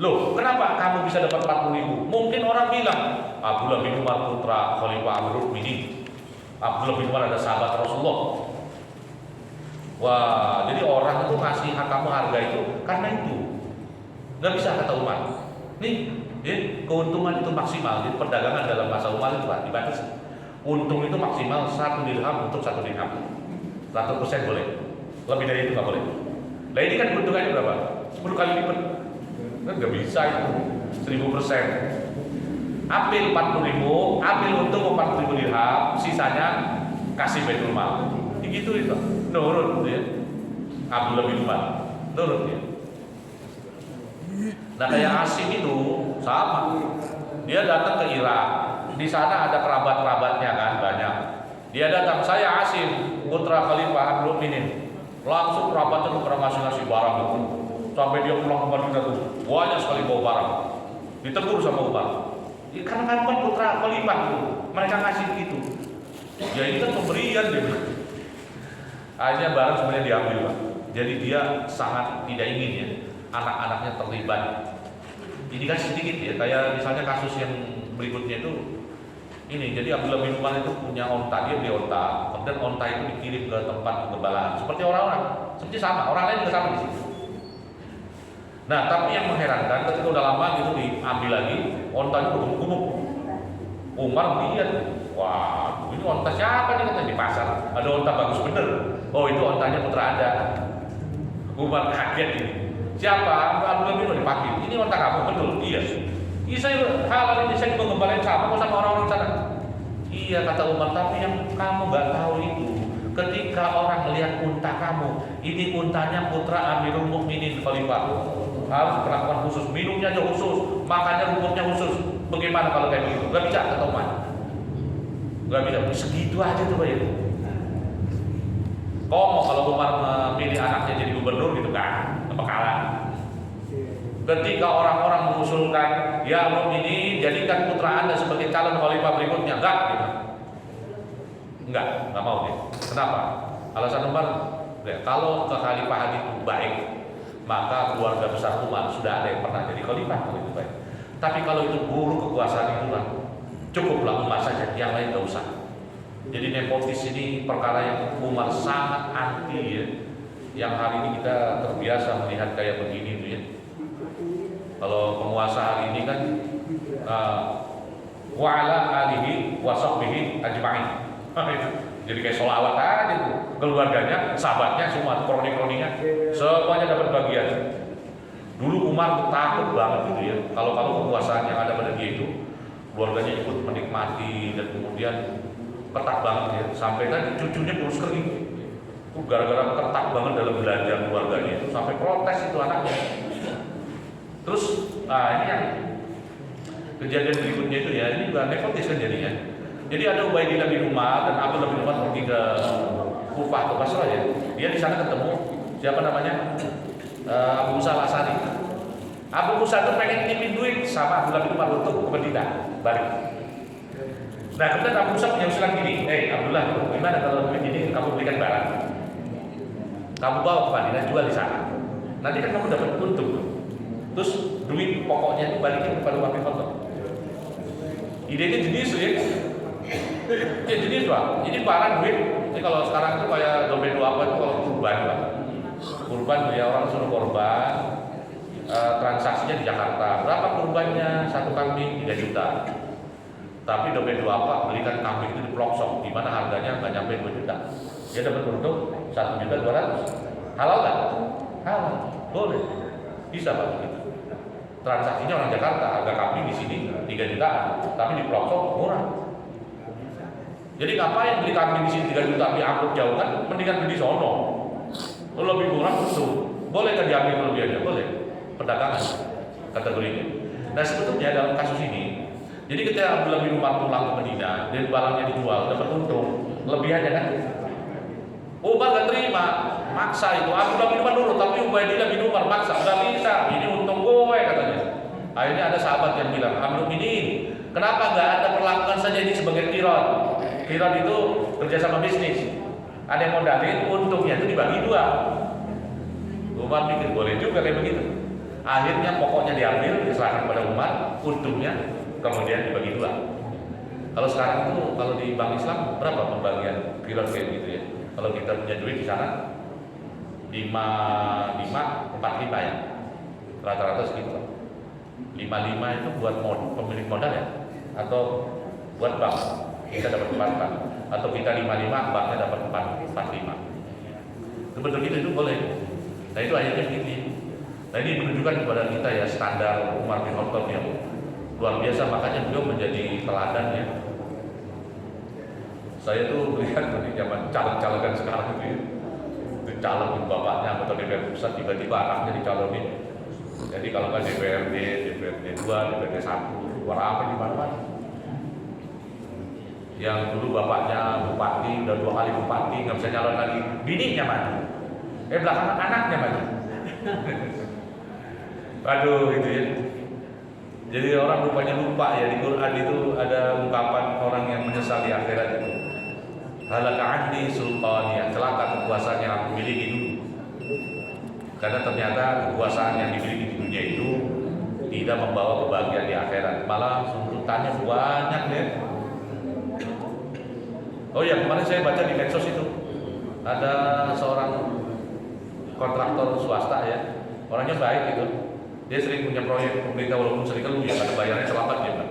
Loh, kenapa kamu bisa dapat 40.000? Mungkin orang bilang, Abdullah bin Umar putra Khalifah Amirul Mukminin. Abdullah bin Umar ada sahabat Rasulullah. Wah, jadi orang itu ngasih kamu harga itu karena itu. Nggak bisa kata Umar. Nih, keuntungan itu maksimal. Jadi perdagangan dalam masa Umar itu Pak, dibatasi. Untung itu maksimal 1 dirham untuk 1 dirham. 100% boleh. Lebih dari itu nggak boleh. Nah ini kan keuntungannya berapa? 10 kali lipat. Kan nggak bisa itu. 1000%. Ambil 40.000, ambil untung 40.000 dirham, sisanya kasih Baitul Mal. Begitu itu. Nurut ya. Abdullah bin Umar. Nurut ya. Nah kayak Asim itu sama. Dia datang ke Irak. Di sana ada kerabat-kerabatnya kan banyak. Dia datang, saya Asim, putra Khalifah Amirul Mukminin. Langsung kerabatnya tuh pernah ngasih barang itu. Sampai dia pulang ke Madinah tuh banyak sekali bawa barang. Ditegur sama Umar. Ya, karena kan putra Khalifah itu, mereka ngasih begitu. Ya ini kan pemberian dia. Akhirnya barang sebenarnya diambil Pak. Jadi dia sangat tidak ingin ya anak-anaknya terlibat. Ini kan sedikit ya, kayak misalnya kasus yang berikutnya itu ini. Jadi Abdullah bin Umar itu punya onta, dia beli onta, kemudian onta itu dikirim ke tempat penggembalaan. Seperti orang-orang, seperti sama, orang lain juga sama di sini. Nah, tapi yang mengherankan ketika udah lama gitu diambil lagi, ontanya bergumuk-gumuk. Umar lihat, wah, ini onta siapa nih katanya di pasar? Ada onta bagus bener. Oh, itu ontanya putra Anda. Umar kaget ini. Siapa? Abdullah bin Umar dipanggil. Ini onta kamu betul? Iya. Iya saya halal ini saya juga ngembalain sama orang-orang sana. Iya kata Umar, tapi yang kamu nggak tahu itu ketika orang melihat unta kamu, ini untanya putra Amirul Mukminin Khalifah, harus perlakuan khusus, minumnya aja khusus, makannya rumputnya khusus. Bagaimana kalau kayak begitu? Gak bisa kata Umar. Gak bisa, segitu aja tuh Pak ya. Kok kalau Umar memilih anaknya jadi gubernur gitu kan? Apa kalah? Ketika orang-orang mengusulkan, ya ini jadikan putra Anda sebagai calon khalifah berikutnya, enggak gitu. Enggak mau dia. Kenapa? Alasan Umar, ya, kalau kekhalifahan itu baik, maka keluarga besar Umar sudah ada yang pernah jadi khalifah kalau itu baik. Tapi kalau itu buruk kekuasaan itu lah, cukuplah Umar saja, yang lain enggak usah. Jadi nepotis ini perkara yang Umar sangat anti ya. Yang hari ini kita terbiasa melihat kayak begini tuh ya. Kalau penguasa hari ini kan wa ala alihi wa sahbihi ajma'in. Jadi kayak sholawat aja tuh. Keluarganya, sahabatnya, semua kroni-kroninya semuanya dapat bagian. Dulu Umar takut banget gitu ya. Kalau kekuasaan yang ada pada dia itu, keluarganya ikut menikmati dan kemudian ketat banget ya. Sampai kan cucunya kurus kering. Gara-gara ketat banget dalam belanja keluarganya itu sampai protes itu anaknya. Terus, ini yang kejadian berikutnya itu ya, ini juga nepotis kan jadinya. Jadi ada Ubaidillah bin Umar dan Abdullah bin Umar pergi ke Kufah atau Basrah ya. Dia di sana ketemu siapa namanya Abu Musa Al-Asy'ari. Abu Musa itu pengen nitipin duit sama Abdullah bin Umar untuk ke Madinah balik. Nah kemudian Abu Musa punya usulan gini, Abdullah, gimana kalau duit ini kamu belikan barang, kamu bawa ke Madinah jual di sana, nanti kan kamu dapat untung. Terus duit pokoknya itu balikin kepada wakil khotbah. Idenya jenis ya. Ya jenis Pak. Jadi barang duit. Ini kalau sekarang itu kayak dompet apa itu kalau kurban Pak. Kurban ya orang suruh korban. Transaksinya di Jakarta. Berapa kurbannya? 1 kambing 3 juta. Tapi dompet apa belikan kambing itu di Ploksong, di mana harganya nggak nyampe 2 juta. Dia dapat untung 1.200.000. Halal nggak? Halal. Boleh. Bisa Pak begitu. Transaksinya orang Jakarta, harga kambing di sini 3 jutaan, tapi di Ploksong murah. Jadi ngapain beli kambing di sini 3 juta tapi angkut jauh kan? Mendingan beli di sono. Lebih murah betul. Boleh kan diambil kelebihannya? Boleh. Perdagangan kategorinya. Nah sebetulnya dalam kasus ini, jadi ketika Abdullah bin Umar pulang ke Madinah dan barangnya dijual dapat untung, lebihannya kan? Umar gak terima, maksa itu. Abdullah bin Umar nurut, tapi Ubaidillah bin Umar maksa. Gak bisa, ini untung gue katanya. Akhirnya ada sahabat yang bilang, Amirul Mukminin, kenapa gak Anda perlakukan saja ini sebagai qiron? Qiron itu kerjasama bisnis. Ada yang modalin, untungnya itu dibagi 2. Umar pikir boleh juga kayak begitu. Akhirnya pokoknya diambil, diserahkan pada Umar, untungnya kemudian dibagi dua. Kalau sekarang itu, kalau di Bank Islam berapa pembagian pilot kayak gitu ya? Kalau kita punya duit di sana 55, 45 ya, rata-rata segitu. 55 itu buat pemilik modal ya, atau buat bank kita dapat 44, atau kita 55 banknya dapat 45. Itu betul gitu, itu boleh. Nah itu akhirnya begini. Nah ini menunjukkan kepada kita ya standar Umar bin Khattab yang luar biasa, makanya beliau menjadi teladan ya. Saya tuh melihat dari zaman calon-calonan sekarang itu calon bapaknya anggota DPR pusat, tiba-tiba anaknya dicalonin. Jadi kalau nggak DPRD 2, DPRD 1, apa di mana-mana. Yang dulu bapaknya bupati, udah 2 kali bupati, nggak bisa nyalon lagi, bininya maju. Belakangan anaknya maju. Aduh gitu ya. Jadi orang rupanya lupa ya, di Quran itu ada ungkapan orang yang menyesal di akhirat itu. Halaka anni sultaniya, celaka kekuasaan yang aku miliki dulu. Karena ternyata kekuasaan yang dimiliki di dunia itu tidak membawa kebahagiaan di akhirat, malah tuntutannya banyak deh. Oh ya, kemarin saya baca di medsos itu ada seorang kontraktor swasta ya, orangnya baik gitu. Dia sering punya proyek pemerintah walaupun sering keluh ya, karena bayarnya selamat dia kan.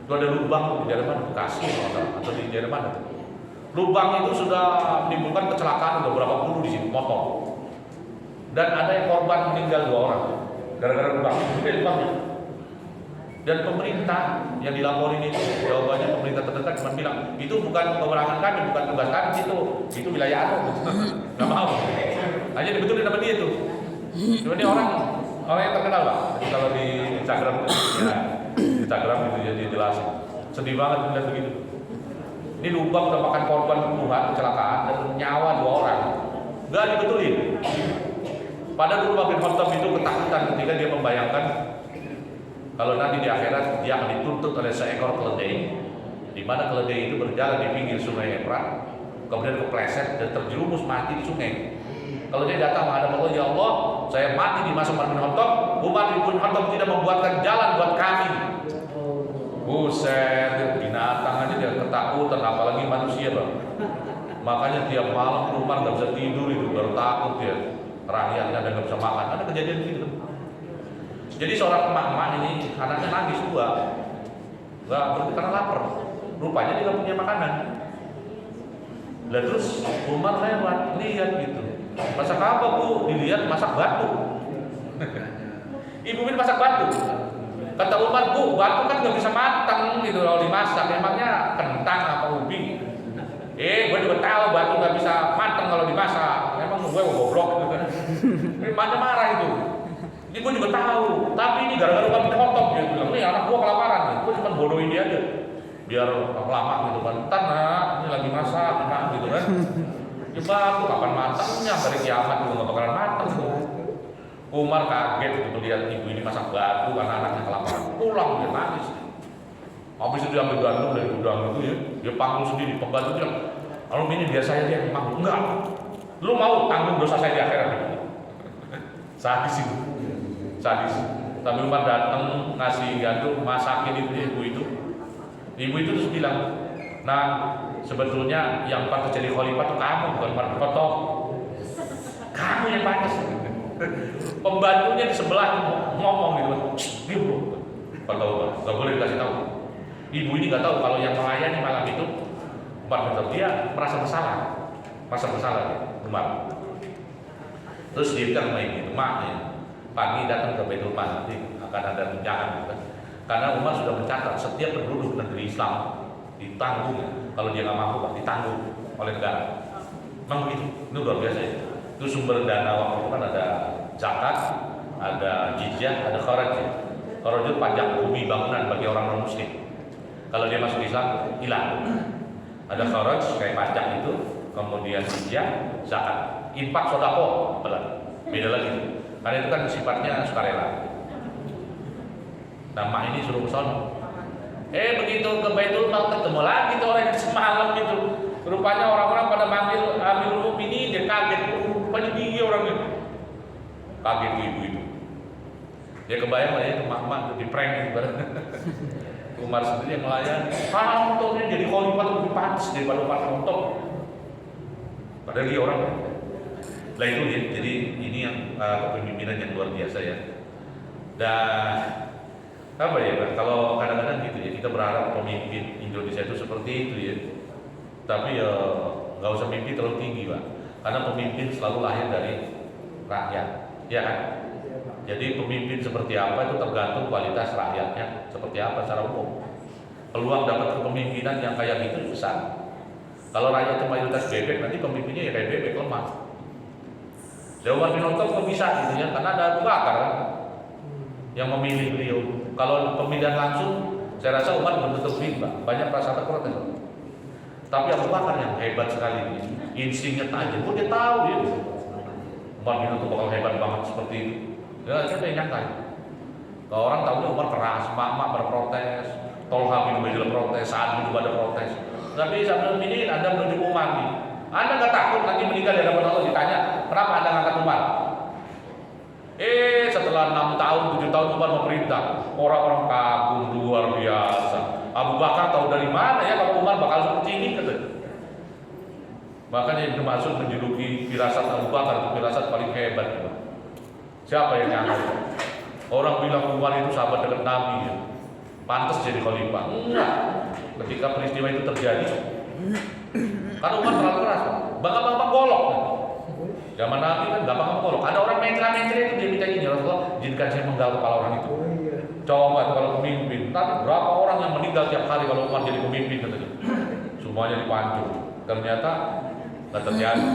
Itu ada lubang di daerah mana? Bekasi atau di daerah mana? Lubang itu sudah menimbulkan kecelakaan udah berapa puluh di sini motor. Dan ada yang korban meninggal 2 orang gara-gara lubang. Itu lubangnya. Dan pemerintah yang dilaporin itu, jawabannya pemerintah terdekat cuma bilang itu bukan kewenangan kami, bukan tugas kami, itu wilayah Anda. Nggak mau. Hanya dibetulin sama dia tuh. Cuma ini orang yang terkenal Pak. Jadi kalau di Instagram itu, ya, di Instagram itu ya dijelasin. Sedih banget melihat begitu. Ini lubang udah makan korban pembunuhan, kecelakaan dan nyawa 2 orang. Nggak dibetulin. Padahal dulu Umar bin Khattab itu ketakutan ketika dia membayangkan kalau nanti di akhirat dia akan dituntut oleh seekor keledai, di mana keledai itu berjalan di pinggir sungai Efrat, kemudian kepleset dan terjerumus mati di sungai. Kalau dia datang menghadap Allah, ya Allah, saya mati di masa Umar bin Khattab. Umar bin Khattab tidak membuatkan jalan buat kami. Buset, binatang aja dia ketakutan, apalagi manusia Bang. Makanya tiap malam Umar nggak bisa tidur itu, baru takut dia. Rakyatnya dan nggak bisa makan. Ada kejadian gitu. Jadi seorang emak-emak ini anaknya nangis 2, nggak karena lapar. Rupanya dia nggak punya makanan. Lah terus Umar lewat, lihat gitu. Masak apa Bu? Dilihat masak batu. Ibu ini masak batu. Kata Umar, Bu, batu kan nggak bisa matang gitu kalau dimasak. Emangnya kentang apa ubi? Gue juga tahu batu nggak bisa matang kalau dimasak. Emang gue goblok gitu kan? Mana marah itu? Ini gue juga tahu. Tapi ini gara-gara Umar bin Khattab dia bilang, nih anak gue kelaparan. Gue cuma bodohin dia aja. Biar lama gitu kan. Ntar nak, ini lagi masak, nak gitu kan. Ya batu kapan matangnya? Dari kiamat juga nggak bakalan matang tuh. Umar kaget gitu lihat ibu ini masak batu karena anaknya kelaparan. Pulang dia nangis. Habis itu dia ambil gandum dari gudang itu ya, dia panggul sendiri. Pembantu bilang, kalau ini biar saya dia panggul. Enggak, lu mau tanggung dosa saya di akhirat gitu. Sadis itu, sadis. Tapi Umar datang ngasih gandum, masakin ibu itu. Ibu itu terus bilang, nah sebetulnya yang patut jadi khalifah itu kamu, bukan Umar bin Khattab. Kamu yang pantas. Pembantunya di sebelah ngomong gitu, diam lu. Kata Umar, nggak boleh dikasih tahu. Ibu ini nggak tahu kalau yang melayani malam itu Umar bin Khattab. Dia merasa bersalah ya, Umar. Terus dia bilang sama ibu, Mak, ya, pagi datang ke Baitul Mal, nanti akan ada tunjangan gitu kan. Karena Umar sudah mencatat setiap penduduk negeri Islam ditanggung, kalau dia nggak mampu ditanggung oleh negara. Memang begitu, ini luar biasa ya. Itu sumber dana waktu itu kan ada zakat, ada jizyah, ada kharaj. Kharaj itu pajak bumi bangunan bagi orang non muslim. Kalau dia masuk Islam hilang. Ada kharaj kayak pajak itu, kemudian jizyah, zakat. Infak sodako, beda lagi. Karena itu kan sifatnya sukarela. Nah, mak ini suruh ke sono. Begitu ke Baitul Mal ketemu lagi tuh orang yang semalam itu. Rupanya orang-orang pada manggil Amirul Mukminin, dia kaget. Rupanya dia orangnya. Kaget ibu itu. Ya kebayang lah ya, itu emak-emak di prank gitu. Umar sendiri yang melayani. Untuk ini jadi khalifah itu lebih pantas daripada Umar Khattab. Padahal dia orang. Lah itu ya, jadi ini yang kepemimpinan yang luar biasa ya. Dan apa ya Pak, kalau kadang-kadang gitu ya, kita berharap pemimpin Indonesia itu seperti itu ya. Tapi ya nggak usah mimpi terlalu tinggi Pak, karena pemimpin selalu lahir dari rakyat, ya kan? Jadi pemimpin seperti apa itu tergantung kualitas rakyatnya seperti apa secara umum. Peluang dapat kepemimpinan yang kayak gitu besar. Kalau rakyatnya mayoritas bebek, nanti pemimpinnya ya kayak bebek lemah. Umar bin Khattab kok bisa gitu ya, karena ada Abu Bakar kan yang memilih beliau. Kalau pemilihan langsung, saya rasa Umar belum tentu win, Pak. Banyak prasyarat protes. Tapi Abu Bakar yang hebat sekali, instingnya tajam. Dia tahu dia Umar bin Khattab bakal hebat banget seperti itu. Ya, saya nyangka. Kalau orang tahu Umar keras, mak berprotes, Tolha bin Ubaidillah protes, Sa'ad bin Ubadah protes. Tapi sambil ini Anda menuju Umar nih. Anda nggak takut nanti meninggal di hadapan Allah ditanya, kenapa Anda ngangkat Umar? Setelah 6 tahun, 7 tahun Umar memerintah, orang-orang kagum luar biasa. Abu Bakar tahu dari mana ya kalau Umar bakal seperti ini katanya. Makanya Ibnu Mas'ud menjuluki firasat Abu Bakar itu firasat paling hebat. Siapa yang nyangka? Orang bilang Umar itu sahabat dekat Nabi ya. Pantas jadi khalifah. Enggak. Ketika peristiwa itu terjadi, karena Umar terlalu keras, bapak-bapak golok. Zaman Nabi kan gampang golok. Ada orang mentra-mentra itu dia minta ini, Rasulullah izinkan saya menggal kepala orang itu. Coba kalau pemimpin, tapi berapa orang yang meninggal tiap hari kalau Umar jadi pemimpin katanya. Semuanya dipancung. Ternyata nggak terjadi.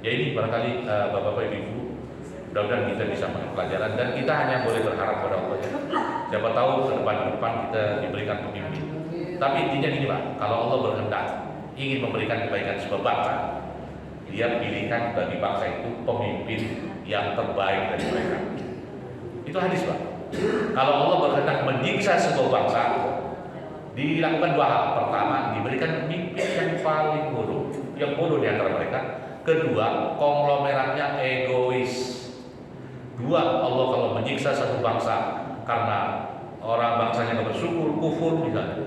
Ya ini barangkali bapak-bapak ibu, mudah-mudahan kita bisa mengambil pelajaran dan kita hanya boleh berharap pada Allah. Siapa tahu ke depan kita diberikan pemimpin. Tapi intinya gini Pak, kalau Allah berkehendak ingin memberikan kebaikan sebuah bangsa, Dia pilihkan bagi bangsa itu pemimpin yang terbaik dari mereka. Itu hadis Pak. Kalau Allah berkehendak menyiksa sebuah bangsa, dilakukan 2 hal. Pertama, diberikan pemimpin yang paling buruk, yang bodoh di antara mereka. Kedua, konglomeratnya egois. 2, Allah kalau menyiksa satu bangsa karena orang bangsanya nggak bersyukur, kufur misalnya,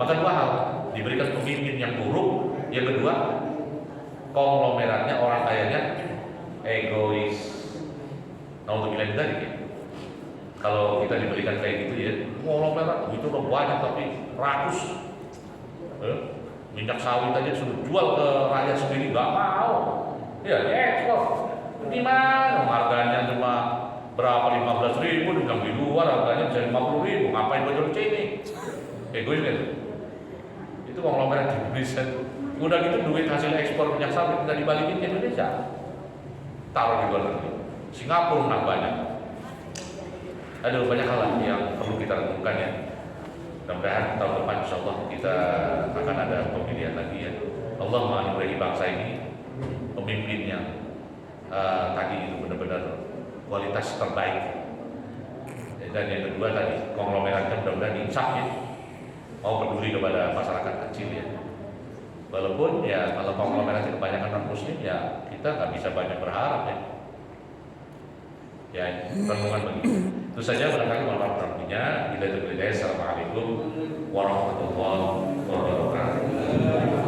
maka 2 hal, diberikan pemimpin yang buruk. Yang kedua, konglomeratnya orang kayanya egois. Nah untuk bilang tadi ya, kalau kita diberikan kayak gitu ya, konglomerat itu udah banyak tapi ratus, minyak sawit aja sudah jual ke rakyat sendiri nggak mau, ya ekspor. Gimana harganya cuma berapa 15.000, dengan di luar harganya bisa 50.000, ngapain jual di sini? Egois kan? Itu konglomerat di Indonesia. Udah gitu duit hasil ekspor minyak sawit kita dibalikin ke Indonesia, taruh di luar negeri. Singapura menang banyak. Ada banyak hal yang perlu kita renungkan ya. Mudah-mudahan tahun depan insya Allah kita akan ada pemilihan lagi ya. Allah menganugerahi bangsa ini pemimpin yang tadi itu benar-benar kualitas terbaik. Dan yang kedua tadi konglomeratnya mudah-mudahan insaf ya, mau peduli kepada masyarakat kecil ya. Walaupun ya kalau konglomeratnya kebanyakan non muslim ya kita nggak bisa banyak berharap ya. Ya renungan begitu. Itu saja barangkali mohon maaf. Assalamualaikum warahmatullahi wabarakatuh.